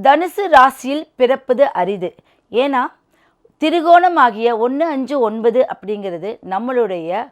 தனுசு ராசியில் பிறப்பது அரிது. ஏன்னா திரிகோணமாகிய 1, 5, 9 அப்படிங்கிறது நம்மளுடைய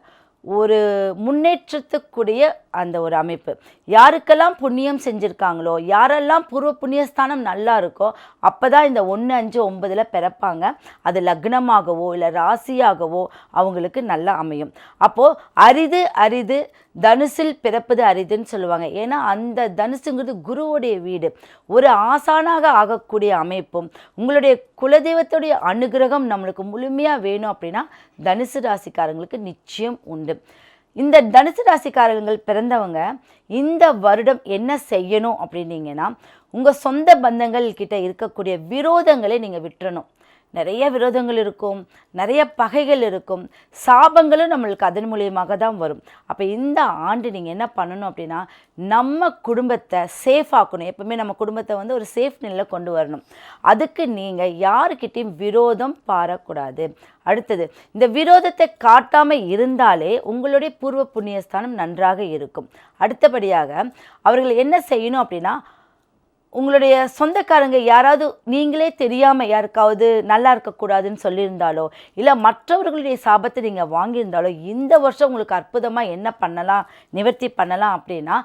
ஒரு முன்னேற்றத்துக்குரிய அந்த ஒரு அமைப்பு. யாருக்கெல்லாம் புண்ணியம் செஞ்சுருக்காங்களோ, யாரெல்லாம் பூர்வ புண்ணியஸ்தானம் நல்லா இருக்கோ அப்போ தான் இந்த 1, 5, 9 பிறப்பாங்க. அது லக்னமாகவோ இல்லை ராசியாகவோ அவங்களுக்கு நல்லா அமையும். அப்போது அரிது அரிது தனுசில் பிறப்பது அரிதுன்னு சொல்லுவாங்க. ஏன்னா அந்த தனுசுங்கிறது குருவுடைய வீடு. ஒரு ஆசானாக ஆகக்கூடிய அமைப்பும் உங்களுடைய குலதெய்வத்துடைய அனுகிரகம் நம்மளுக்கு முழுமையாக வேணும் அப்படின்னா தனுசு ராசிக்காரங்களுக்கு நிச்சயம் உண்டு. இந்த தனுசு ராசிக்காரர்கள் பிறந்தவங்க இந்த வருடம் என்ன செய்யணும் அப்படின்னீங்கன்னா, உங்கள் சொந்த பந்தங்கள் கிட்ட இருக்கக்கூடிய விரோதங்களை நீங்கள் விட்டுறணும். நிறைய விரோதங்கள் இருக்கும், நிறைய பகைகள் இருக்கும், சாபங்களும் நம்மளுக்கு அதன் மூலியமாக தான் வரும். அப்போ இந்த ஆண்டு நீங்கள் என்ன பண்ணணும் அப்படின்னா, நம்ம குடும்பத்தை சேஃப் ஆக்கணும். எப்பவுமே நம்ம குடும்பத்தை வந்து ஒரு சேஃப் நிலையில் கொண்டு வரணும். அதுக்கு நீங்கள் யாருக்கிட்டையும் விரோதம் பாரக்கூடாது. அடுத்தது, இந்த விரோதத்தை காட்டாமல் இருந்தாலே உங்களுடைய பூர்வ புண்ணியஸ்தானம் நன்றாக இருக்கும். அடுத்தபடியாக அவர்கள் என்ன செய்யணும் அப்படின்னா, உங்களுடைய சொந்தக்காரங்க யாராவது நீங்களே தெரியாமல் யாருக்காவது நல்லா இருக்கக்கூடாதுன்னு சொல்லியிருந்தாலோ இல்லை மற்றவர்களுடைய சாபத்தை நீங்கள் வாங்கியிருந்தாலோ இந்த வருஷம் உங்களுக்கு அற்புதமாக என்ன பண்ணலாம், நிவர்த்தி பண்ணலாம் அப்படின்னா,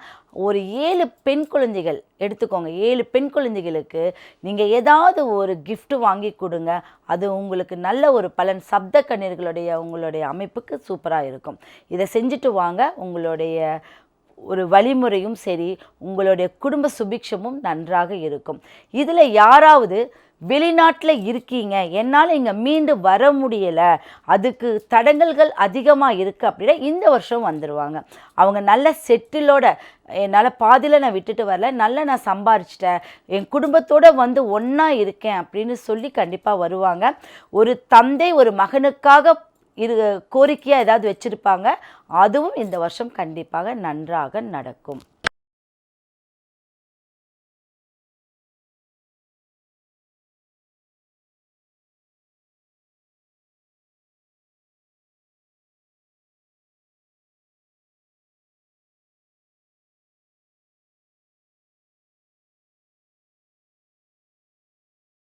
ஒரு 7 பெண் குழந்தைகள் எடுத்துக்கோங்க. 7 பெண் குழந்தைகளுக்கு நீங்கள் ஏதாவது ஒரு gift வாங்கி கொடுங்க. அது உங்களுக்கு நல்ல ஒரு பலன். சப்த கண்ணீர்களுடைய உங்களுடைய அமைப்புக்கு சூப்பராக இருக்கும். இதை செஞ்சுட்டு வாங்க. உங்களுடைய ஒரு வழிமுறையும் சரி, உங்களுடைய குடும்ப சுபிக்ஷமும் நன்றாக இருக்கும். இதில் யாராவது வெளிநாட்டில் இருக்கீங்க, என்னால் இங்கே மீண்டு வர முடியலை, அதுக்கு தடங்கல்கள் அதிகமாக இருக்குது அப்படின்னா இந்த வருஷம் வந்துடுவாங்க. அவங்க நல்ல செட்டிலோட, என்னால் பாதியில் நான் விட்டுட்டு வரல, நல்லா நான் சம்பாரிச்சிட்டேன், என் குடும்பத்தோடு வந்து ஒன்றா இருக்கேன் அப்படின்னு சொல்லி கண்டிப்பாக வருவாங்க. ஒரு தந்தை ஒரு மகனுக்காக கோரிக்கையாக ஏதாவது வச்சுருப்பாங்க. அதுவும் இந்த வருஷம் கண்டிப்பாக நன்றாக நடக்கும்.